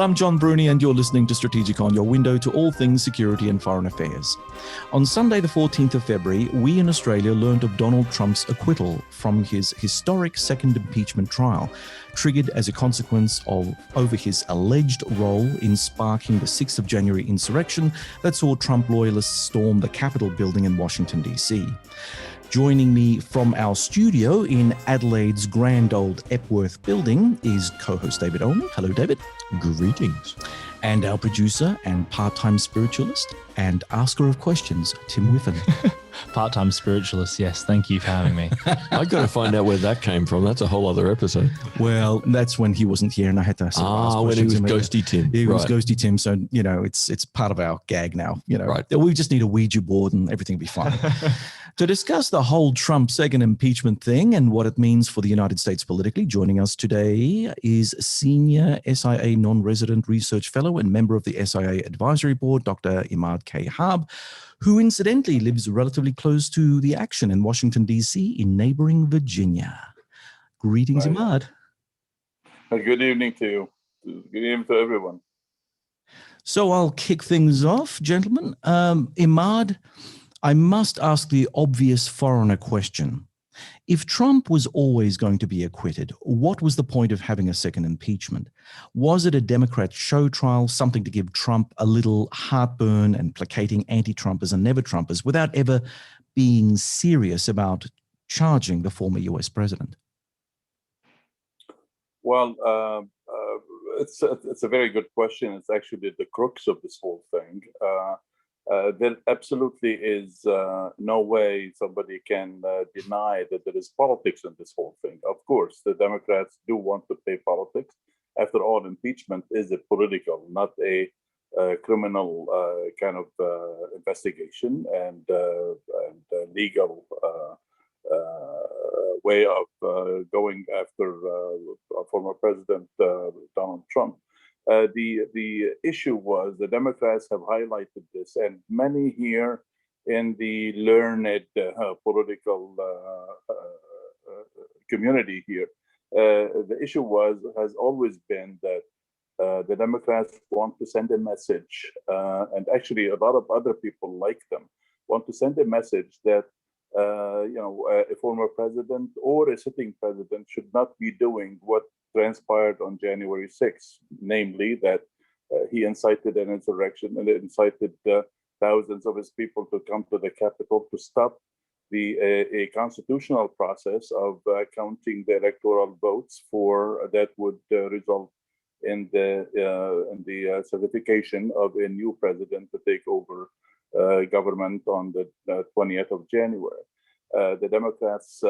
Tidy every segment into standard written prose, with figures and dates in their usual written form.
I'm John Bruni, and you're listening to Strategikon, your window to all things security and foreign affairs. On Sunday, the 14th of February, we in Australia learned of Donald Trump's acquittal from his historic second impeachment trial, triggered as a consequence of over his alleged role in sparking the 6th of January insurrection that saw Trump loyalists storm the Capitol building in Washington, D.C. Joining me from our studio in Adelaide's grand old Epworth building is co-host David Olney. Hello, David. Greetings. And our producer and part-time spiritualist and asker of questions, Tim Whiffen. Part-time spiritualist, yes. Thank you for having me. I've got to find out where that came from. That's a whole other episode. Well, that's when he wasn't here and I had to ask when he was Ghosty Tim. He was Ghosty Tim, so, it's part of our gag now. Right. We just need a Ouija board and everything will be fine. To discuss the whole Trump second impeachment thing and what it means for the United States politically, joining us today is Senior SIA Non-Resident Research Fellow and member of the SIA Advisory Board, Dr. Imad K. Harb, who incidentally lives relatively close to the action in Washington, D.C. in neighboring Virginia. Greetings, Right. Imad. Good evening to you. Good evening to everyone. So I'll kick things off, gentlemen. Imad, I must ask the obvious foreigner question. If Trump was always going to be acquitted, what was the point of having a second impeachment? Was it a Democrat show trial, something to give Trump a little heartburn and placating anti-Trumpers and never-Trumpers without ever being serious about charging the former US president? Well, it's a very good question. It's actually the crux of this whole thing. There absolutely is no way somebody can deny that there is politics in this whole thing. Of course, the Democrats do want to play politics. After all, impeachment is a political, not a criminal kind of investigation and legal way of going after former President Donald Trump. The issue was the Democrats have highlighted this, and many here in the learned political community here, the issue has always been that the Democrats want to send a message, and actually a lot of other people like them want to send a message that a former president or a sitting president should not be doing what transpired on January 6th, namely that he incited an insurrection and incited thousands of his people to come to the Capitol to stop a constitutional process of counting the electoral votes for that would result in the certification of a new president to take over government on the 20th of January. The Democrats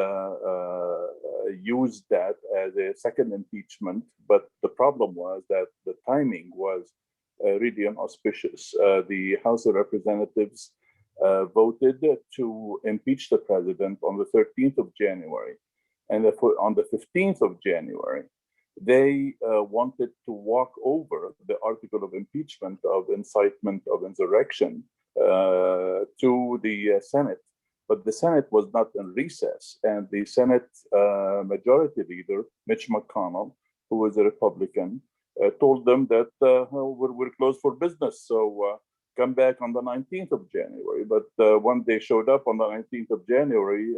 used that as a second impeachment, but the problem was that the timing was really inauspicious. The House of Representatives voted to impeach the president on the 13th of January, and on the 15th of January, they wanted to walk over the article of impeachment of incitement of insurrection to the Senate. But the Senate was not in recess, and the Senate Majority Leader, Mitch McConnell, who was a Republican, told them that we're closed for business, so come back on the 19th of January. But when they showed up on the 19th of January,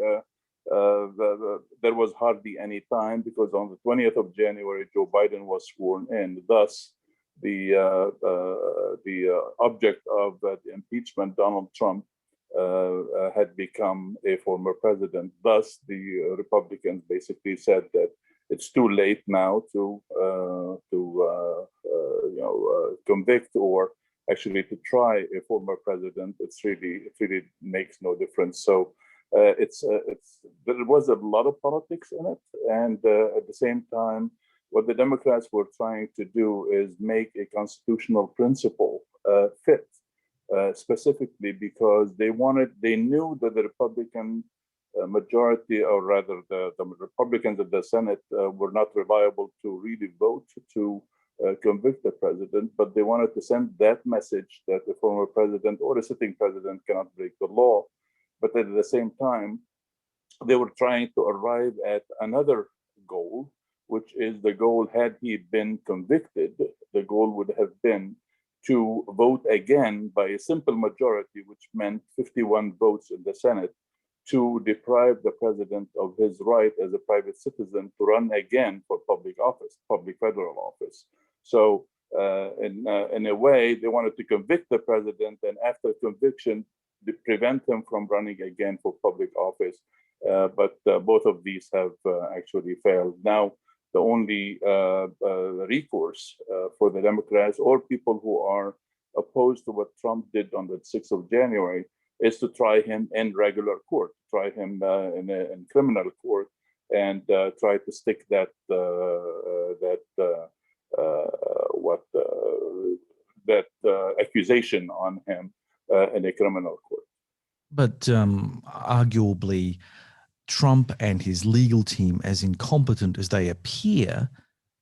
there was hardly any time, because on the 20th of January, Joe Biden was sworn in. Thus, the object of the impeachment, Donald Trump, had become a former president. Thus, the Republicans basically said that it's too late now to convict or actually to try a former president. It really makes no difference. So there was a lot of politics in it, and at the same time, what the Democrats were trying to do is make a constitutional principle fit. Specifically because they knew that the Republican majority, or rather the Republicans of the Senate, were not reliable to really vote to convict the president, but they wanted to send that message that the former president or the sitting president cannot break the law. But at the same time, they were trying to arrive at another goal, which is the goal, had he been convicted, the goal would have been to vote again by a simple majority, which meant 51 votes in the Senate, to deprive the president of his right as a private citizen to run again for public office, public federal office. So in a way, they wanted to convict the president, and after conviction, prevent him from running again for public office. But both of these have actually failed. Now, the only recourse for the Democrats or people who are opposed to what Trump did on the 6th of January is to try him in regular court, try him in criminal court, and try to stick that accusation on him in a criminal court. But arguably, Trump and his legal team, as incompetent as they appear,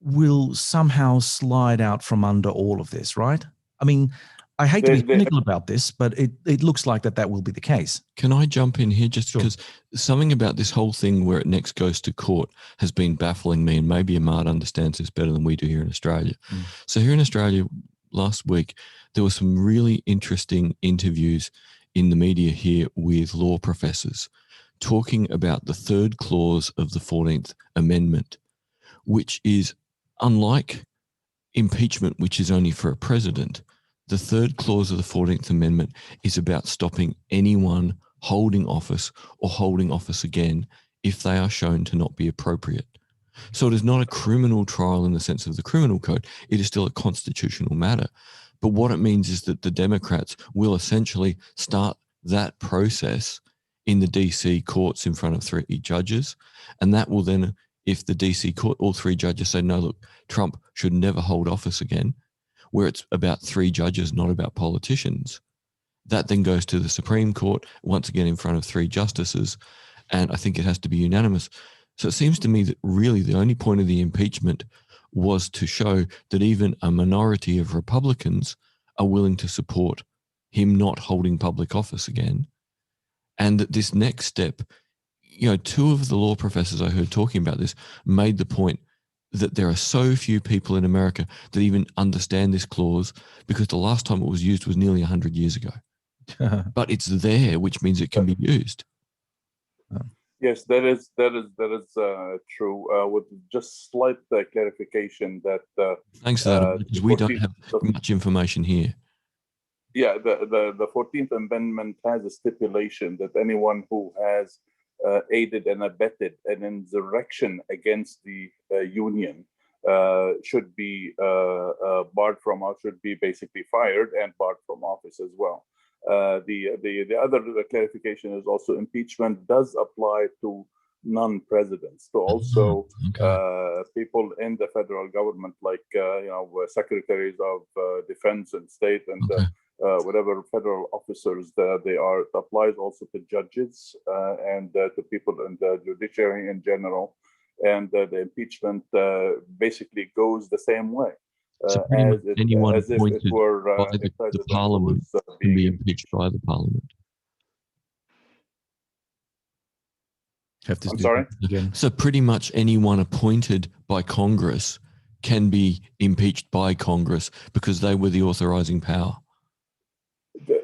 will somehow slide out from under all of this, right? I mean, I hate to be cynical about this, but it looks like that will be the case. Can I jump in here just because something about this whole thing where it next goes to court has been baffling me, and maybe Imad understands this better than we do here in Australia. So here in Australia last week, there were some really interesting interviews in the media here with law professors talking about the third clause of the 14th Amendment, which is unlike impeachment, which is only for a president. The third clause of the 14th Amendment is about stopping anyone holding office or holding office again if they are shown to not be appropriate. So it is not a criminal trial in the sense of the criminal code. It is still a constitutional matter. But what it means is that the Democrats will essentially start that process in the DC courts in front of 3 judges. And that will then, if the DC court, all 3 judges say, no, look, Trump should never hold office again, where it's about 3 judges, not about politicians. That then goes to the Supreme Court, once again in front of 3 justices, and I think it has to be unanimous. So it seems to me that really the only point of the impeachment was to show that even a minority of Republicans are willing to support him not holding public office again. And that this next step, 2 of the law professors I heard talking about this made the point that there are so few people in America that even understand this clause, because the last time it was used was nearly 100 years ago. But it's there, which means it can be used. Yes, that is true. With just slight clarification that thanks for that, because we don't have much information here. Yeah, the 14th Amendment has a stipulation that anyone who has aided and abetted an insurrection against the Union should be barred from office, should be basically fired and barred from office as well. The other clarification is also impeachment does apply to non-presidents, to also people in the federal government, like secretaries of defense and state and whatever federal officers they are. It applies also to judges and to people in the judiciary in general. And the impeachment basically goes the same way. So anyone appointed by the Parliament can be impeached by the Parliament. I'm sorry? Again. So pretty much anyone appointed by Congress can be impeached by Congress because they were the authorizing power.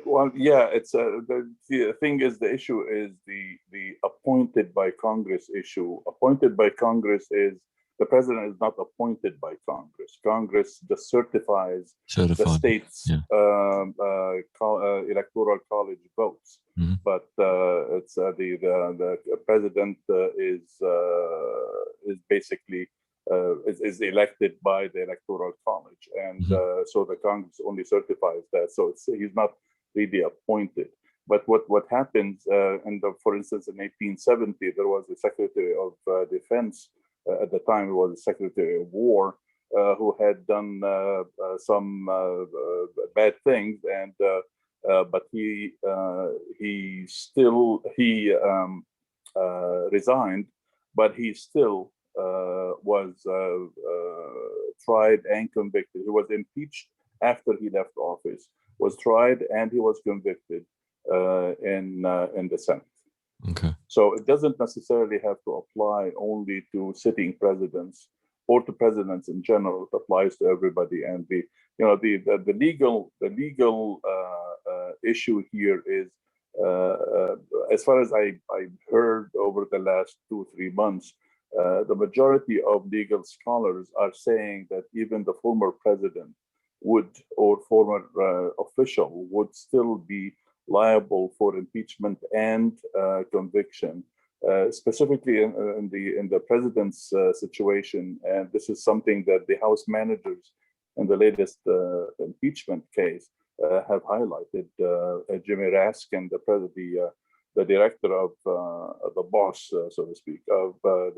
Well, yeah, it's the thing is, the issue is the appointed by Congress issue. Appointed by Congress is the president is not appointed by Congress. Congress just certifies the state's electoral college votes. Mm-hmm. But it's the president is basically is elected by the electoral college, and so the Congress only certifies that. So he's not really appointed. But what happens, for instance, in 1870, there was a Secretary of Defense. At the time, it was the Secretary of War, who had done some bad things, and but he resigned, but he still was tried and convicted. He was impeached after he left office, was tried, and he was convicted in the Senate. Okay. So it doesn't necessarily have to apply only to sitting presidents. or to presidents in general. It applies to everybody. And the legal issue here is, as far as I've heard over the last 2-3 months, the majority of legal scholars are saying that even the former president would, or former official would still be liable for impeachment and conviction, specifically in the president's situation. And this is something that the House managers in the latest impeachment case have highlighted. Jimmy Raskin, the director of the boss, so to speak, of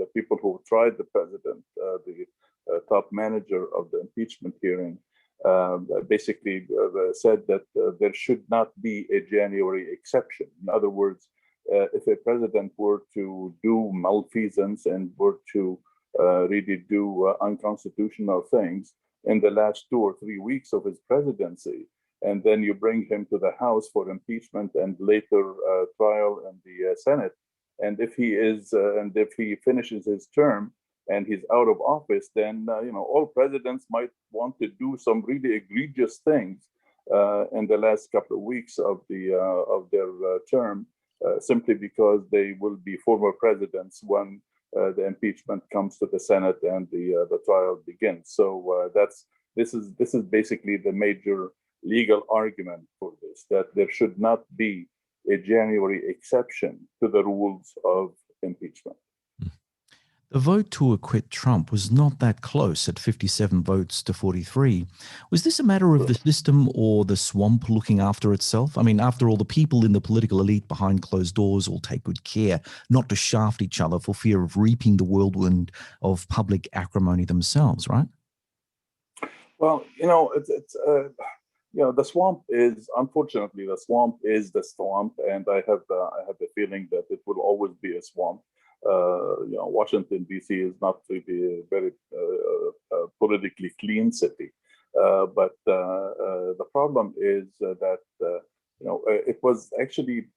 the people who tried the president, the top manager of the impeachment hearing, basically said that there should not be a January exception. In other words, if a president were to do malfeasance and were to really do unconstitutional things in the last 2 or 3 weeks of his presidency, and then you bring him to the House for impeachment and later trial in the Senate, and if he finishes his term and he's out of office, then all presidents might want to do some really egregious things in the last couple of weeks of their term, simply because they will be former presidents when the impeachment comes to the Senate and the trial begins. So this is basically the major legal argument for this, that there should not be a January exception to the rules of impeachment. The vote to acquit Trump was not that close at 57 votes to 43. Was this a matter of the system or the swamp looking after itself? I mean, after all, the people in the political elite behind closed doors will take good care not to shaft each other for fear of reaping the whirlwind of public acrimony themselves, right? Well, the swamp is, unfortunately, the swamp is the swamp, and I have the feeling that it will always be a swamp. Washington, D.C. is not really a very politically clean city. But the problem is that, it was actually,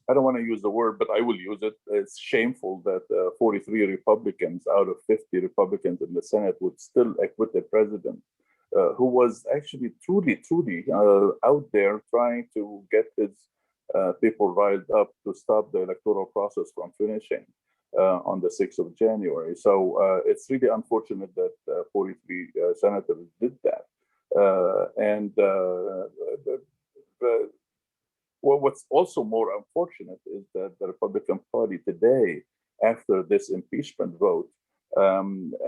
I don't want to use the word, but I will use it. It's shameful that 43 Republicans out of 50 Republicans in the Senate would still acquit the president, who was actually truly out there trying to get his people riled up to stop the electoral process from finishing on the 6th of January. So it's really unfortunate that 43 senators did that. What's also more unfortunate is that the Republican Party today, after this impeachment vote,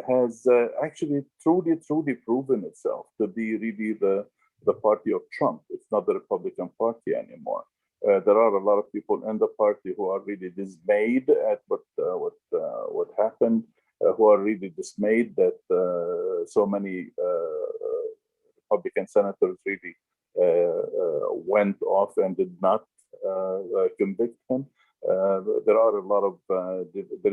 has actually truly proven itself to be really the party of Trump. It's not the Republican Party anymore. There are a lot of people in the party who are really dismayed at what happened, who are really dismayed that so many Republican senators really went off and did not convict him. There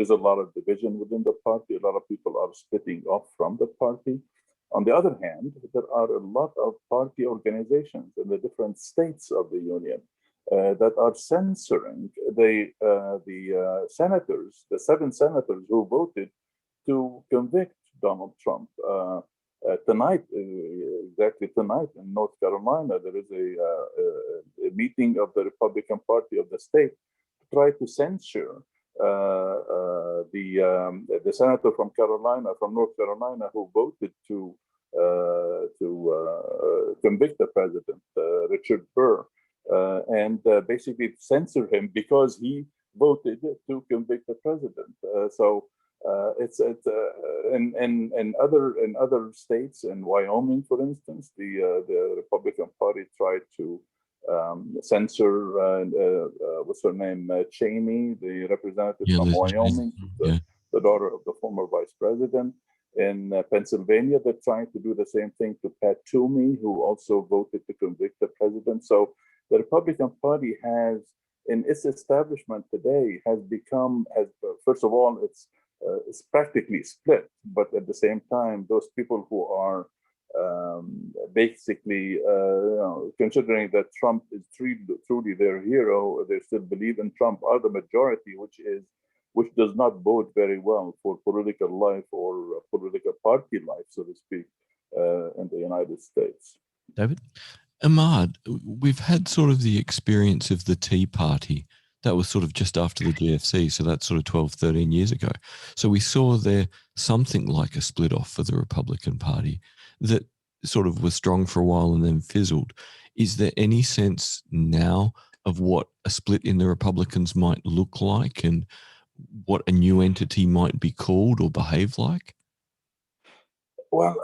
is a lot of division within the party. A lot of people are splitting off from the party. On the other hand, there are a lot of party organizations in the different states of the union that are censoring the senators, the 7 senators who voted to convict Donald Trump. Exactly tonight in North Carolina, there is a meeting of the Republican Party of the state to try to censure the senator from North Carolina, who voted to convict the president, Richard Burr, and basically censor him because he voted to convict the president. It's in other states, in Wyoming, for instance, the Republican Party tried to censor what's her name, Cheney, the representative from Wyoming, the daughter of the former vice president. In Pennsylvania, they're trying to do the same thing to Pat Toomey, who also voted to convict the president. So the Republican Party has, in its establishment today, has first of all, it's practically split, but at the same time, those people who are basically considering that Trump is truly their hero, they still believe in Trump, are the majority, which is which does not bode very well for political life or political party life, so to speak, in the United States. David? Imad, we've had sort of the experience of the Tea Party. That was sort of just after the GFC, so that's sort of 12, 13 years ago. So we saw there something like a split off for the Republican Party that sort of was strong for a while and then fizzled. Is there any sense now of what a split in the Republicans might look like and what a new entity might be called or behave like? Well,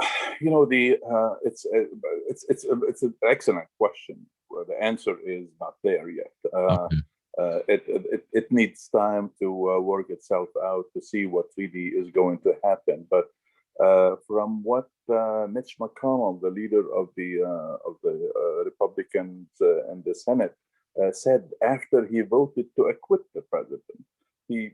it's an excellent question. Well, the answer is not there yet. Okay. It needs time to work itself out to see what really is going to happen. But from what Mitch McConnell, the leader of the Republicans in the Senate, said after he voted to acquit the president, he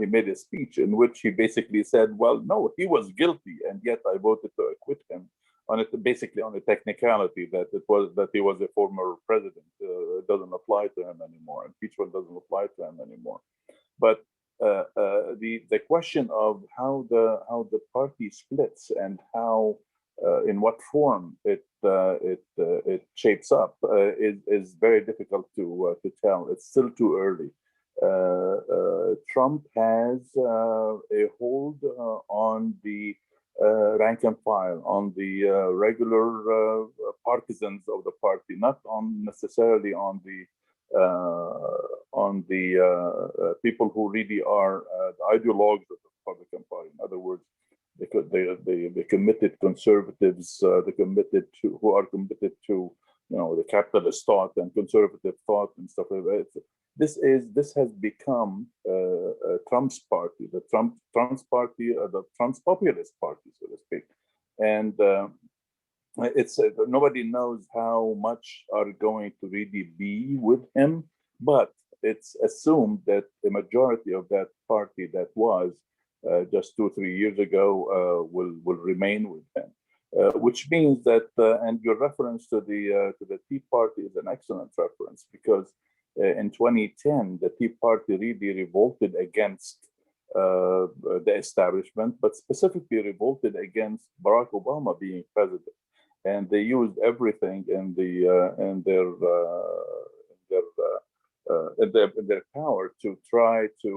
made a speech in which he basically said, "Well, no, he was guilty, and yet I voted to acquit him on it, basically on the technicality that he was a former president. It doesn't apply to him anymore. Impeachment doesn't apply to him anymore." But the question of how the party splits and how in what form it shapes up is very difficult to tell. It's still too early. Trump has a hold on the rank and file, on the regular partisans of the party, not necessarily on the people who really are the ideologues of the Republican Party. In other words, the committed conservatives, who are committed to the capitalist thought and conservative thought and stuff like that. This has become Trump's party, the Trump's party, the Trump's populist party, so to speak, and it's nobody knows how much are going to really be with him, but it's assumed that the majority of that party that was just 2 or 3 years ago will remain with him. Which means that, and your reference to the Tea Party is an excellent reference, because in 2010 the Tea Party really revolted against the establishment, but specifically revolted against Barack Obama being president, and they used everything in their power to try to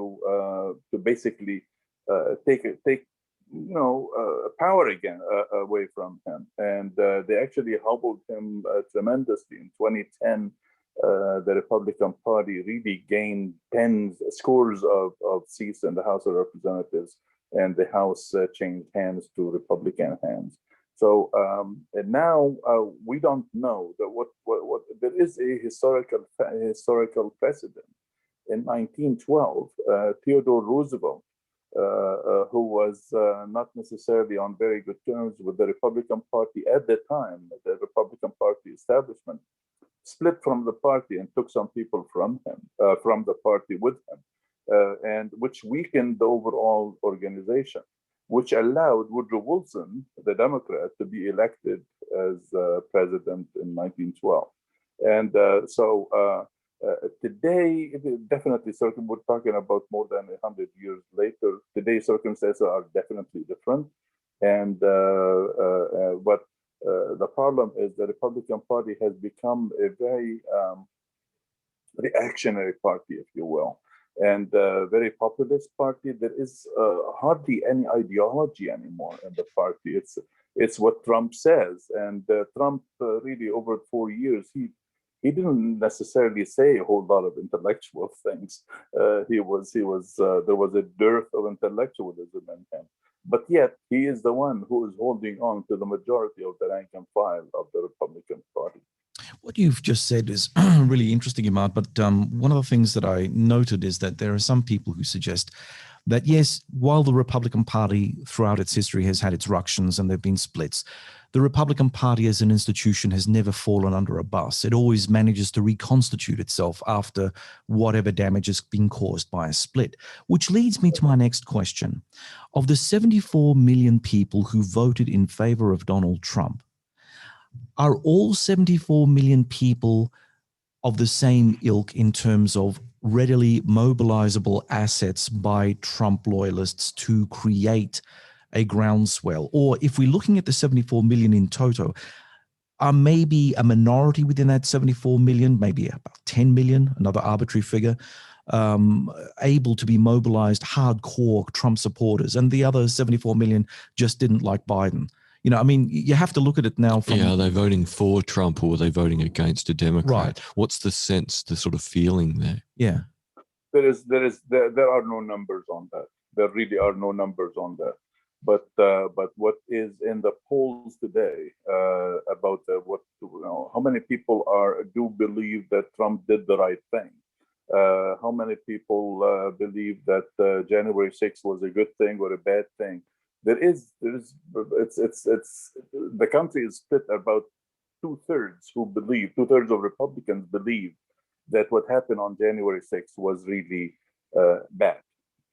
basically take power again away from him, and they actually hobbled him tremendously. In 2010, the Republican Party really gained scores of seats in the House of Representatives, and the House changed hands to Republican hands. So and now we don't know that what there is a historical precedent. In 1912, Theodore Roosevelt, who was not necessarily on very good terms with the Republican Party at the time, the Republican Party establishment, split from the party and took some people from the party with him, and which weakened the overall organization, which allowed Woodrow Wilson, the Democrat, to be elected as president in 1912. And today, definitely, we're talking about more than 100 years later. Today's circumstances are definitely different, and but the problem is the Republican Party has become a very reactionary party, if you will, and very populist party. There is hardly any ideology anymore in the party. It's what Trump says, and Trump really over 4 years he didn't necessarily say a whole lot of intellectual things. There was a dearth of intellectualism in him, but yet he is the one who is holding on to the majority of the rank and file of the Republican Party. What you've just said is really interesting, Imad, but one of the things that I noted is that there are some people who suggest that, yes, while the Republican Party throughout its history has had its ructions and there have been splits, the Republican Party as an institution has never fallen under a bus. It always manages to reconstitute itself after whatever damage has been caused by a split, which leads me to my next question. Of the 74 million people who voted in favor of Donald Trump, are all 74 million people of the same ilk in terms of readily mobilizable assets by Trump loyalists to create a groundswell? Or if we're looking at the 74 million in total, are maybe a minority within that 74 million, maybe about 10 million, another arbitrary figure, able to be mobilized hardcore Trump supporters, and the other 74 million just didn't like Biden? You know, I mean, you have to look at it now from... Yeah, are they voting for Trump or are they voting against a Democrat? Right. What's the sense, the sort of feeling there? Yeah. There are no numbers on that. There really are no numbers on that. But what is in the polls today about how many people do believe that Trump did the right thing? How many people believe that January 6th was a good thing or a bad thing? It's the country is split about two-thirds of Republicans believe that what happened on January 6th was really bad,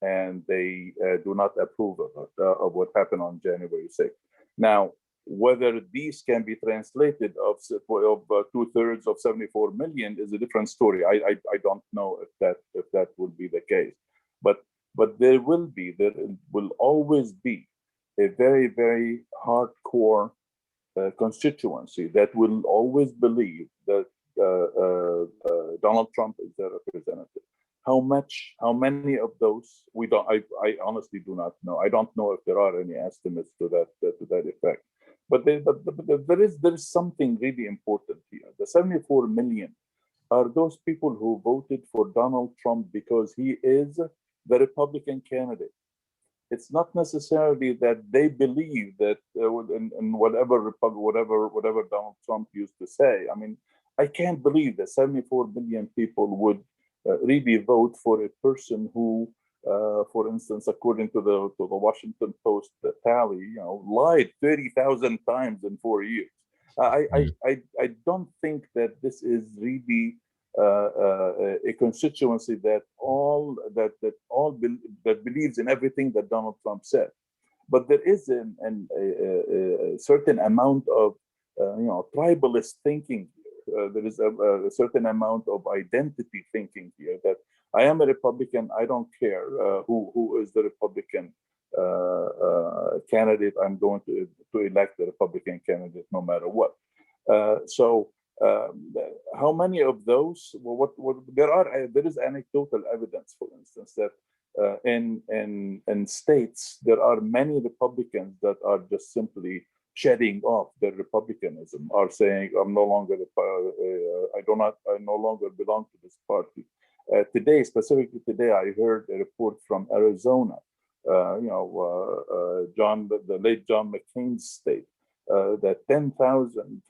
and they do not approve of what happened on January 6th. Now, whether these can be translated of two-thirds of 74 million is a different story. I don't know if that will be the case, but there will always be a very, very hardcore constituency that will always believe that Donald Trump is their representative. How many of those we don't? I honestly do not know. I don't know if there are any estimates to that effect. But there is something really important here. The 74 million are those people who voted for Donald Trump because he is the Republican candidate. It's not necessarily that they believe that in whatever Donald Trump used to say. I mean, I can't believe that 74 million people would really vote for a person who, for instance, according to the Washington Post tally, lied 30,000 times in 4 years. I don't think that this is really a constituency that believes in everything that Donald Trump said. But there is a certain amount of tribalist thinking. There is a certain amount of identity thinking here, that I am a Republican. I don't care who is the Republican candidate. I'm going to elect the Republican candidate no matter what. How many of those? Well, there is anecdotal evidence, for instance, that in states there are many Republicans that are just simply shedding off their republicanism, are saying, I no longer belong to this party. Specifically today, I heard a report from Arizona, the late John McCain's state, that 10,000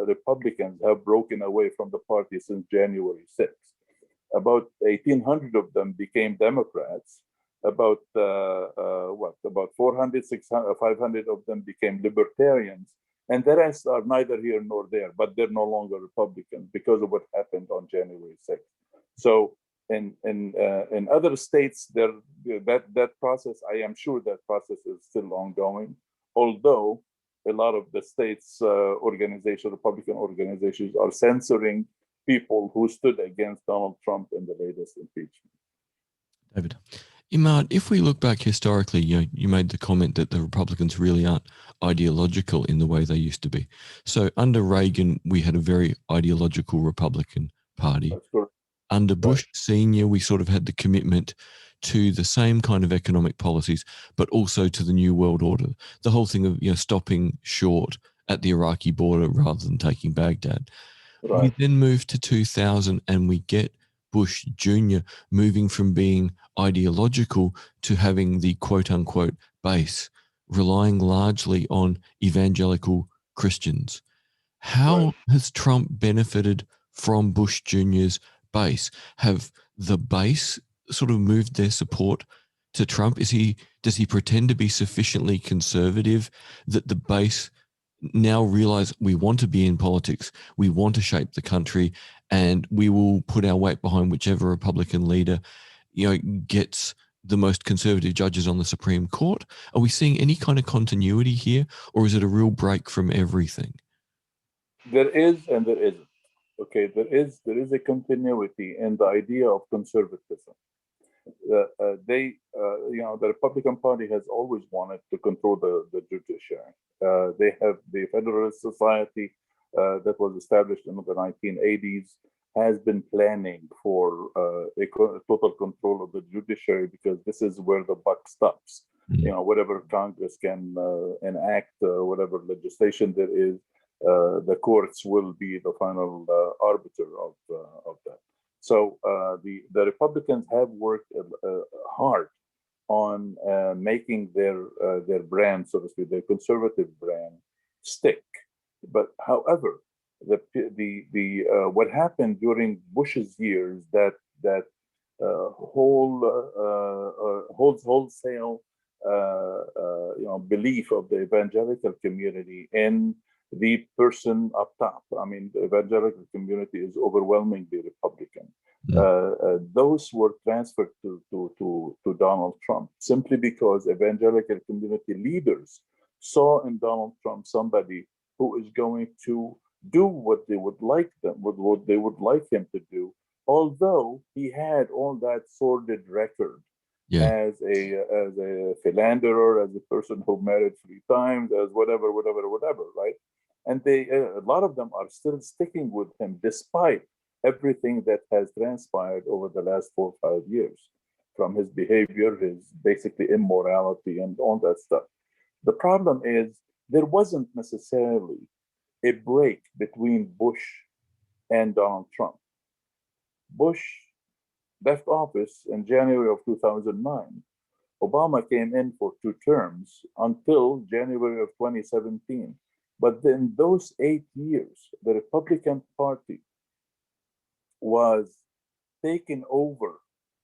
Republicans have broken away from the party since January 6th. About 1,800 of them became Democrats. About 400, 600, 500 of them became libertarians, and the rest are neither here nor there, but they're no longer Republicans because of what happened on January 6th. So in other states, that process, I am sure that process is still ongoing, although a lot of the states' Republican organizations are censoring people who stood against Donald Trump in the latest impeachment. David. Imad, if we look back historically, you made the comment that the Republicans really aren't ideological in the way they used to be. So under Reagan, we had a very ideological Republican Party. That's correct. Under Bush Sr., we sort of had the commitment to the same kind of economic policies, but also to the New World Order. The whole thing of stopping short at the Iraqi border rather than taking Baghdad. Right. We then moved to 2000 and we get Bush Jr. moving from being ideological to having the quote-unquote base, relying largely on evangelical Christians. How has Trump benefited from Bush Jr.'s base? Have the base sort of moved their support to Trump? Does he pretend to be sufficiently conservative that the base now realize we want to be in politics, we want to shape the country, and we will put our weight behind whichever Republican leader, gets the most conservative judges on the Supreme Court? Are we seeing any kind of continuity here, or is it a real break from everything? There is and there isn't. Okay, there is a continuity in the idea of conservatism. The Republican Party has always wanted to control the judiciary. They have the Federalist Society that was established in the 1980s has been planning for total control of the judiciary, because this is where the buck stops. Whatever Congress can enact, whatever legislation there is, the courts will be the final arbiter of that. So the Republicans have worked hard on making their brand, so to speak, their conservative brand, stick. But however, what happened during Bush's years, that wholesale belief of the evangelical community in the person up top. I mean, the evangelical community is overwhelmingly Republican. Those were transferred to Donald Trump simply because evangelical community leaders saw in Donald Trump somebody who is going to do what they would like him to do, although he had all that sordid record as a philanderer, as a person who married 3 times, as whatever, right? And a lot of them are still sticking with him despite everything that has transpired over the last 4 or 5 years, from his behavior, his basically immorality, and all that stuff. The problem is there wasn't necessarily a break between Bush and Donald Trump. Bush left office in January of 2009. Obama came in for 2 terms until January of 2017. But in those 8 years, the Republican Party was taken over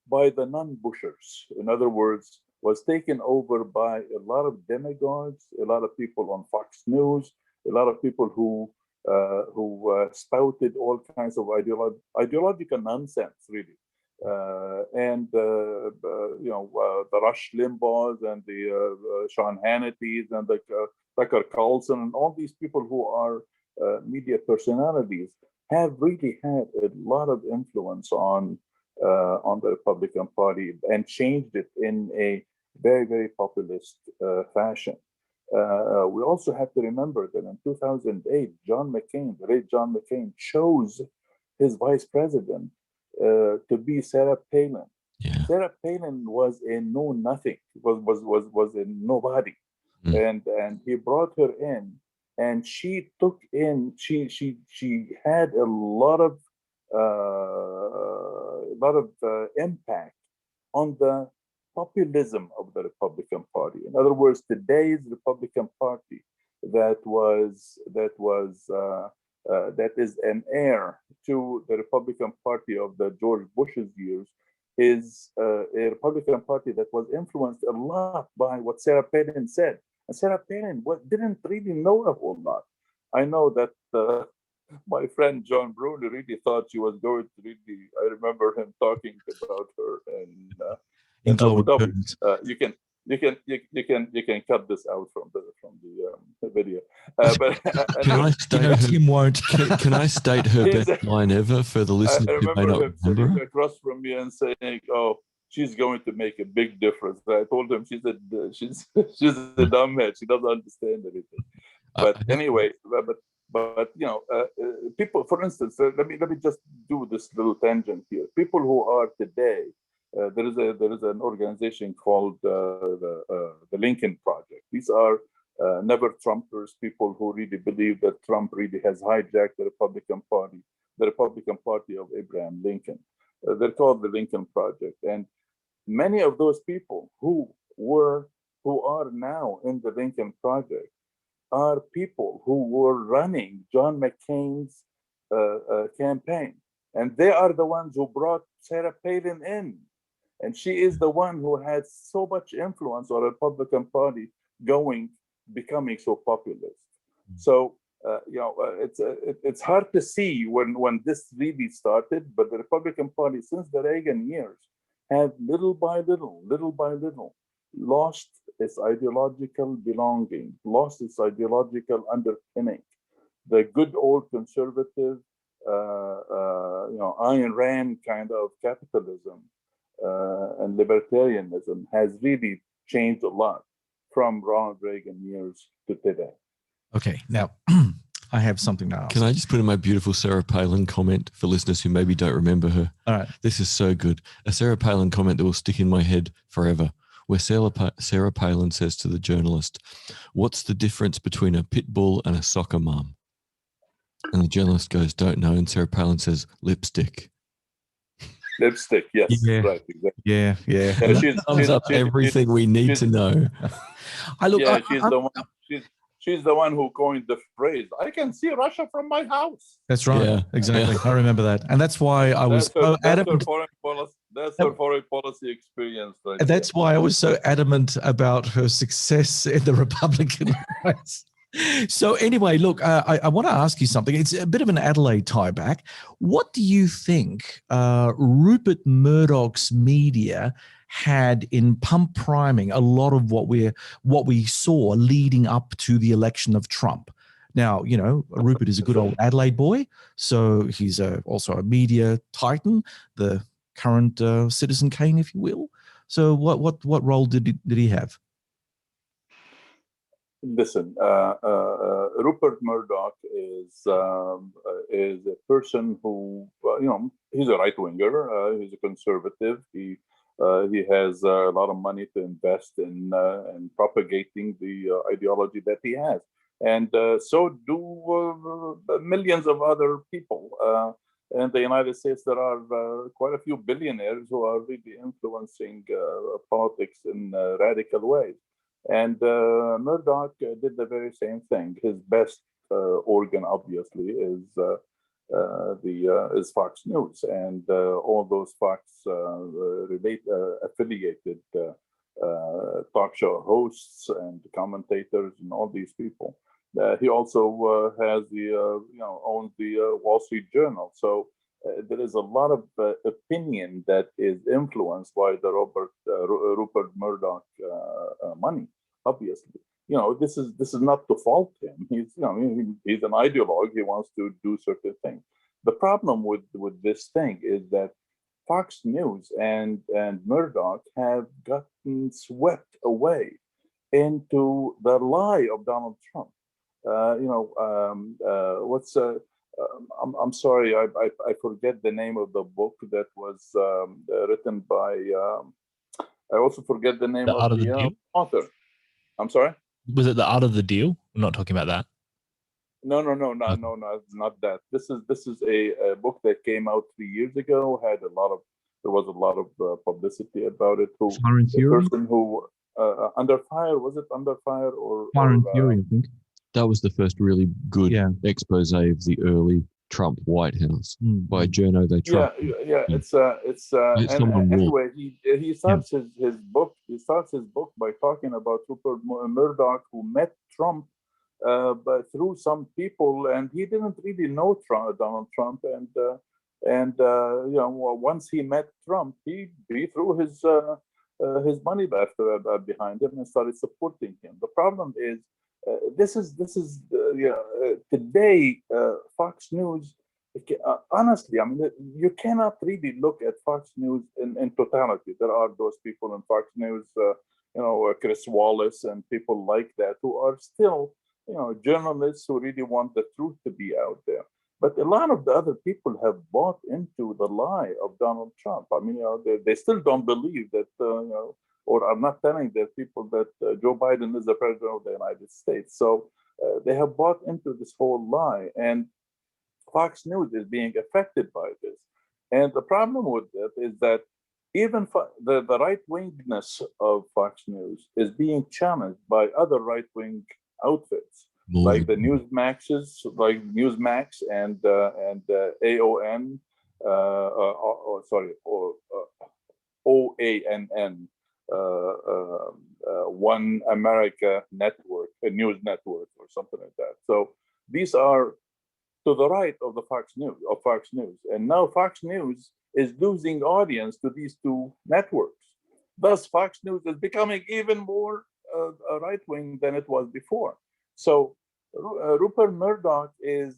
by the non-Bushers. In other words, was taken over by a lot of demagogues, a lot of people on Fox News, a lot of people who spouted all kinds of ideological nonsense, really. The Rush Limbaughs and the Sean Hannitys and the Tucker Carlson and all these people who are media personalities have really had a lot of influence on the Republican Party and changed it in a very, very populist fashion. We also have to remember that in 2008, the late John McCain, chose his vice president to be Sarah Palin. Yeah. Sarah Palin was a know-nothing, was a nobody, and he brought her in, and she took in. She had a lot of impact on the populism of the Republican Party. In other words, today's Republican Party that is an heir to the Republican Party of the George Bush's years is a Republican Party that was influenced a lot by what Sarah Palin said. And Sarah Palin didn't really know a whole lot. I know that my friend John Bruni really thought she was going to really. I remember him talking about her in Abu Dhabi. You can cut this out from the video. But Tim won't. Can I state her best line ever for the listeners who may not him sitting remember? across from me and saying, "Oh, she's going to make a big difference." And I told him she's a dumbhead. She doesn't understand anything. But anyway, people. For instance, let me just do this little tangent here. People who are today. There is an organization called the Lincoln Project. These are never Trumpers, people who really believe that Trump really has hijacked the Republican Party of Abraham Lincoln. They're called the Lincoln Project, and many of those people who are now in the Lincoln Project are people who were running John McCain's campaign, and they are the ones who brought Sarah Palin in. And she is the one who had so much influence on the Republican Party becoming so populist. So, it's hard to see when this really started, but the Republican Party since the Reagan years have little by little lost its ideological belonging, lost its ideological underpinning. The good old conservative Ayn Rand kind of capitalism and libertarianism has really changed a lot from Ronald Reagan years to today. Okay, now I have something to ask. Can I just put in my beautiful Sarah Palin comment for listeners who maybe don't remember her? All right. This is so good. A Sarah Palin comment that will stick in my head forever, where Sarah Palin says to the journalist, "What's the difference between a pit bull and a soccer mom?" And the journalist goes, "Don't know." And Sarah Palin says, "Lipstick." Lipstick, yes, Yeah. right, exactly. Yeah. And that sums up everything we need to know. She's the one who coined the phrase, "I can see Russia from my house." That's right. Yeah. Exactly. I remember that. And that's why I was so adamant. That's her foreign policy experience. Right, that's why I was so adamant about her success in the Republican race. So anyway, look, I want to ask you something. It's a bit of an Adelaide tie back. What do you think Rupert Murdoch's media had in pump priming a lot of what we saw leading up to the election of Trump? Now, Rupert is a good old Adelaide boy, so he's also a media titan, the current Citizen Kane, if you will. So what role did he have? Listen, Rupert Murdoch is a person who, he's a right winger. He's a conservative. He has a lot of money to invest in propagating the ideology that he has, and so do millions of other people. In the United States, there are quite a few billionaires who are really influencing politics in radical ways. And Murdoch did the very same thing. His best organ, obviously, is Fox News, and all those Fox affiliated talk show hosts and commentators and all these people. He also has owns the Wall Street Journal. So there is a lot of opinion that is influenced by the Rupert Murdoch money. Obviously, this is not to fault him. He's he's an ideologue. He wants to do certain things. The problem with this thing is that Fox News and Murdoch have gotten swept away into the lie of Donald Trump. I'm sorry, I forget the name of the book that was written by. I also forget the name of the author. I'm sorry. Was it The Art of the Deal? We're not talking about that. No, it's not that. This is a book that came out 3 years ago. There was a lot of publicity about it. Fire and Fury? Person who Under Fire, was it Under Fire or Fire and Fury? I think that was the first really good expose of the early Trump White House by Journo. Anyway, he starts his book. He starts his book by talking about Rupert Murdoch, who met Trump, but through some people, and he didn't really know Donald Trump, and once he met Trump, he threw his money behind him and started supporting him. The problem is. Today, Fox News, honestly, I mean, you cannot really look at Fox News in totality. There are those people in Fox News, Chris Wallace and people like that who are still, journalists who really want the truth to be out there. But a lot of the other people have bought into the lie of Donald Trump. I mean, they still don't believe that, or are not telling their people that Joe Biden is the president of the United States. So they have bought into this whole lie, and Fox News is being affected by this. And the problem with it is that even the right-wingness of Fox News is being challenged by other right-wing outfits, like the Newsmax and AON, OANN. One America Network, a news network or something like that. So these are to the right of Fox News. And now Fox News is losing audience to these two networks. Thus, Fox News is becoming even more right-wing than it was before. So Rupert Murdoch is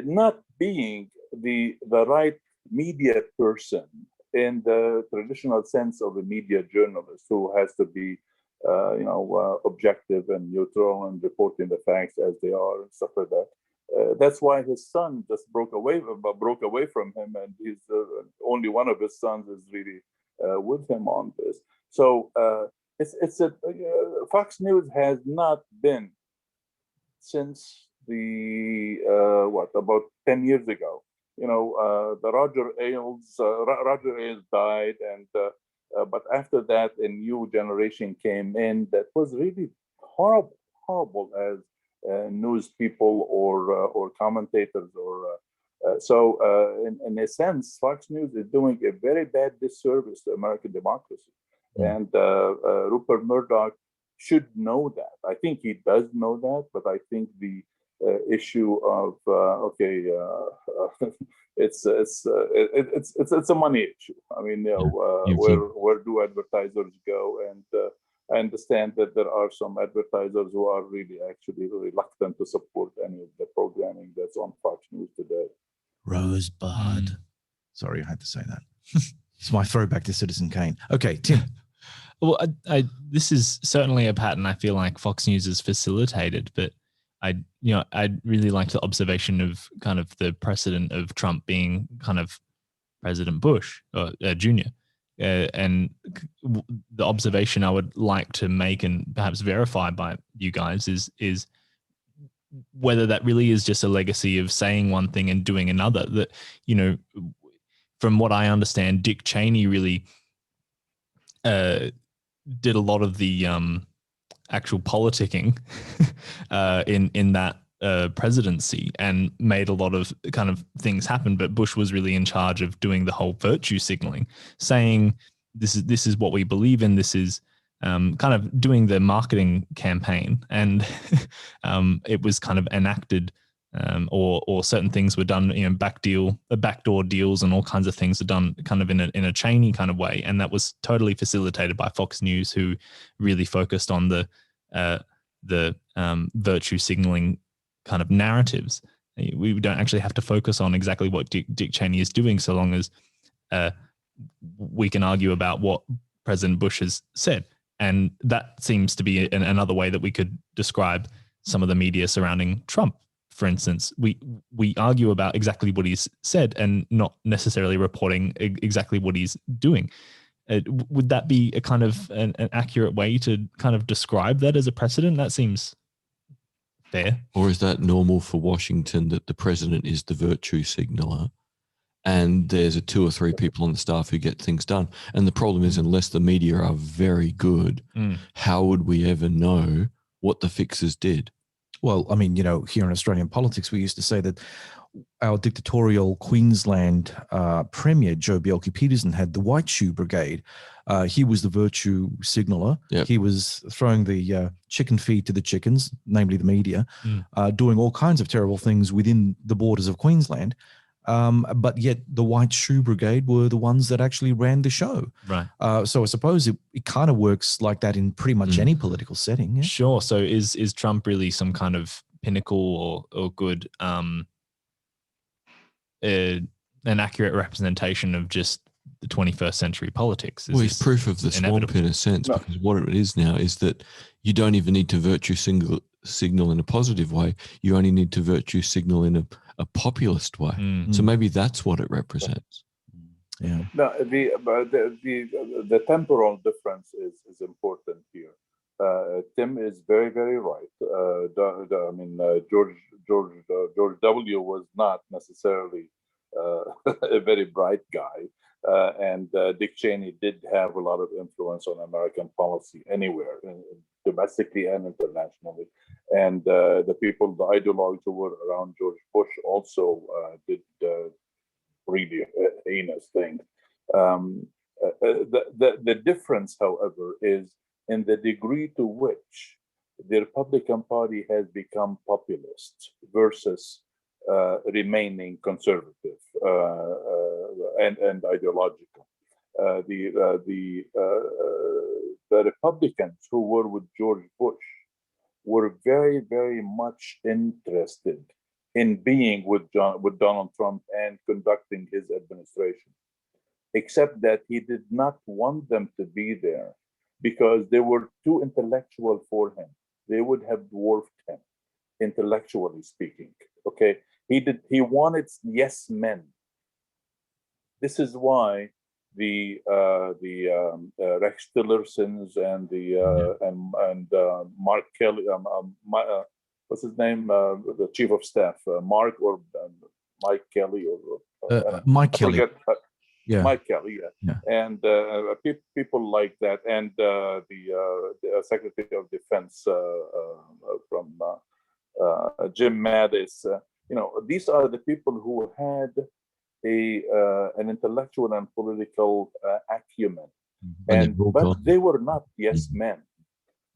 not being the right media person in the traditional sense of a media journalist who has to be objective and neutral and reporting the facts as they are and stuff like that. That's why his son just broke away from him, and he's only one of his sons is really with him on this. So Fox News has not been since the about 10 years ago. The Roger Ailes died, and but after that, a new generation came in that was really horrible as news people or commentators in a sense, Fox News is doing a very bad disservice to American democracy. And Rupert Murdoch should know that. I think he does know that, but I think the issue of it's a money issue. I mean, where do advertisers go? And I understand that there are some advertisers who are really actually reluctant to support any of the programming that's on Fox News today. Rosebud. Sorry, I had to say that. It's my throwback to Citizen Kane. Okay, Tim. Well, this is certainly a pattern I feel like Fox News has facilitated, but I'd really like the observation of kind of the precedent of Trump being kind of President Bush or Jr. And the observation I would like to make and perhaps verify by you guys is whether that really is just a legacy of saying one thing and doing another. That, from what I understand, Dick Cheney really did a lot of the actual politicking in that presidency and made a lot of kind of things happen. But Bush was really in charge of doing the whole virtue signaling, saying this is what we believe in. This is kind of doing the marketing campaign, and it was kind of enacted. Or certain things were done, backdoor deals, and all kinds of things are done kind of in a Cheney kind of way, and that was totally facilitated by Fox News, who really focused on the virtue signaling kind of narratives. We don't actually have to focus on exactly what Dick Cheney is doing, so long as we can argue about what President Bush has said, and that seems to be another way that we could describe some of the media surrounding Trump. For instance, we argue about exactly what he's said and not necessarily reporting exactly what he's doing. Would that be a kind of an accurate way to kind of describe that as a precedent? That seems fair. Or is that normal for Washington, that the president is the virtue signaler and there's 2 or 3 people on the staff who get things done? And the problem is, unless the media are very good, how would we ever know what the fixers did? Well, I mean, here in Australian politics, we used to say that our dictatorial Queensland Premier, Joe Bjelke-Petersen, had the White Shoe Brigade. He was the virtue signaler. Yep. He was throwing the chicken feed to the chickens, namely the media, doing all kinds of terrible things within the borders of Queensland. But yet the White Shoe Brigade were the ones that actually ran the show. Right. So I suppose it kind of works like that in pretty much any political setting. Yeah? Sure. So is Trump really some kind of pinnacle or good, an accurate representation of just the 21st century politics? Well, he's proof of the swamp in a sense, because what it is now is that you don't even need to virtue signal in a positive way. You only need to virtue signal in a populist way. So maybe that's what it represents. Yeah. No, the temporal difference is important here. Tim is very, very right. George W. was not necessarily a very bright guy, and Dick Cheney did have a lot of influence on American policy anywhere, domestically and internationally. And the ideologues who were around George Bush also did really heinous things. The difference, however, is in the degree to which the Republican Party has become populist versus remaining conservative and ideological. The Republicans who were with George Bush were very, very much interested in being with Donald Trump and conducting his administration, except that he did not want them to be there because they were too intellectual for him. They would have dwarfed him, intellectually speaking. Okay, he wanted yes men. This is why the Rex Tillersons and Mark Kelly, what's his name, the chief of staff, Mike Kelly, or Mike Kelly. Yeah. Mike Kelly, yeah. And people like that, and the Secretary of Defense from Jim Mattis. These are the people who had an intellectual and political acumen, but they were not yes men.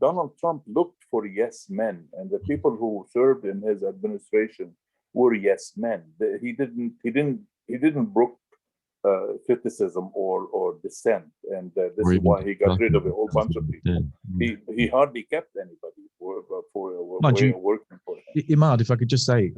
Donald Trump looked for yes men, and the people who served in his administration were yes men. He didn't brook criticism or dissent, and this is why he got rid of a whole bunch of people. He hardly kept anybody for working for him. Imad, if I could just say,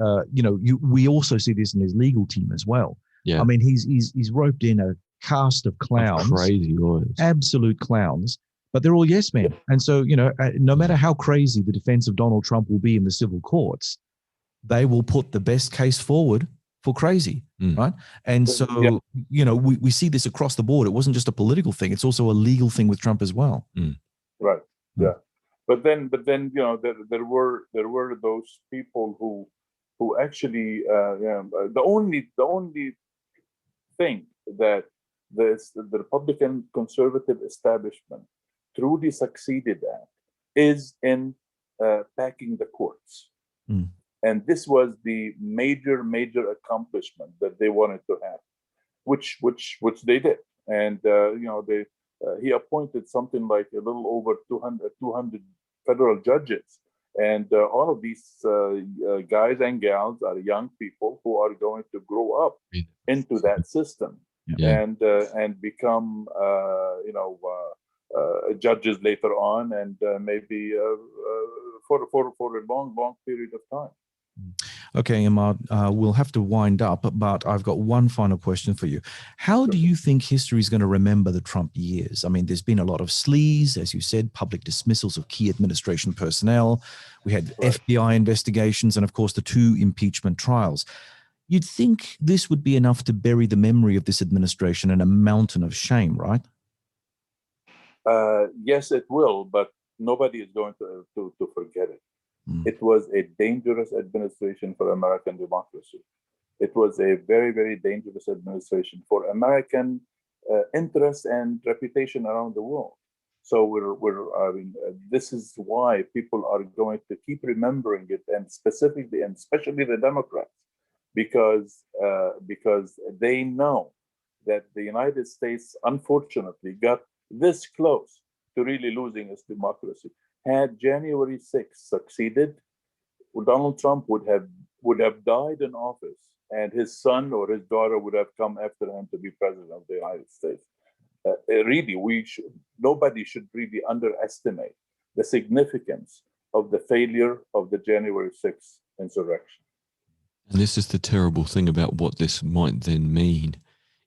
we also see this in his legal team as well. Yeah. I mean, he's roped in a cast of clowns, crazy lawyers, absolute clowns, but they're all yes men. And so, no matter how crazy the defense of Donald Trump will be in the civil courts, they will put the best case forward for crazy, right? And so, we see this across the board. It wasn't just a political thing; it's also a legal thing with Trump as well. Right. Yeah. But then, there were those people who actually, the only thing that the Republican conservative establishment truly succeeded at is in packing the courts. And this was the major accomplishment that they wanted to have, which they did. And he appointed something like a little over 200 federal judges, and all of these guys and gals are young people who are going to grow up into that system and become judges later on, and maybe for a long period of time. Okay, Imad, we'll have to wind up, but I've got one final question for you. How do you think history is going to remember the Trump years? I mean, there's been a lot of sleaze, as you said, public dismissals of key administration personnel. We had FBI investigations and, of course, the 2 impeachment trials. You'd think this would be enough to bury the memory of this administration in a mountain of shame, right? Yes, it will, but nobody is going to forget it. It was a dangerous administration for American democracy. It was a very, very dangerous administration for American interests and reputation around the world. So this is why people are going to keep remembering it, and especially the Democrats, because they know that the United States, unfortunately, got this close to really losing its democracy. Had January 6th succeeded, Donald Trump would have died in office, and his son or his daughter would have come after him to be president of the United States. Really, nobody should really underestimate the significance of the failure of the January 6th insurrection. And this is the terrible thing about what this might then mean,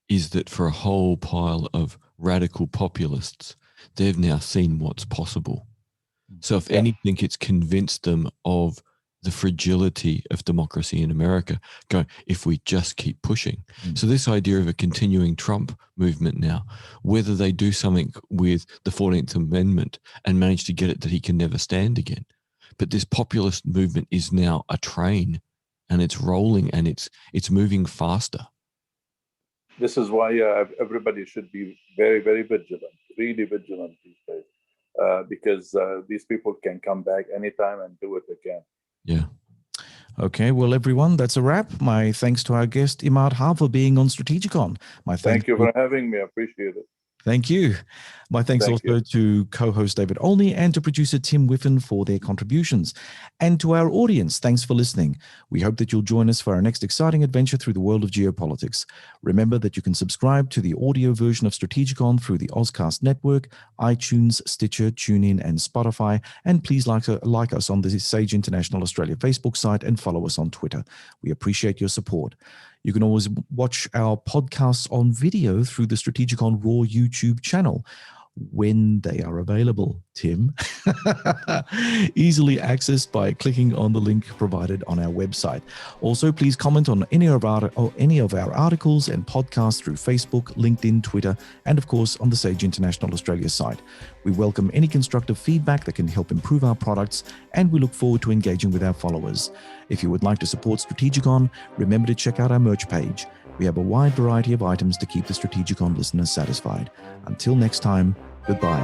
is that for a whole pile of radical populists, they've now seen what's possible. So if anything, it's convinced them of the fragility of democracy in America, going, if we just keep pushing. So this idea of a continuing Trump movement now, whether they do something with the 14th Amendment and manage to get it that he can never stand again. But this populist movement is now a train, and it's rolling, and it's moving faster. This is why everybody should be very, very vigilant, really vigilant these days. Because these people can come back anytime and do it again. Yeah. Okay, well, everyone, that's a wrap. My thanks to our guest, Imad Harb, for being on Strategikon. Thank you for having me. I appreciate it. Thank you. My thanks Thank also you. to co-host David Olney and to producer Tim Whiffen for their contributions. And to our audience, thanks for listening. We hope that you'll join us for our next exciting adventure through the world of geopolitics. Remember that you can subscribe to the audio version of Strategikon through the Ozcast network, iTunes, Stitcher, TuneIn, and Spotify. And please like us on the Sage International Australia Facebook site and follow us on Twitter. We appreciate your support. You can always watch our podcasts on video through the Strategikon Raw YouTube channel when they are available, Tim. Easily accessed by clicking on the link provided on our website. Also, please comment on any of our articles and podcasts through Facebook, LinkedIn, Twitter, and of course on the Sage International Australia site. We welcome any constructive feedback that can help improve our products, and we look forward to engaging with our followers. If you would like to support Strategikon, remember to check out our merch page. We have a wide variety of items to keep the Strategikon listeners satisfied. Until next time, goodbye.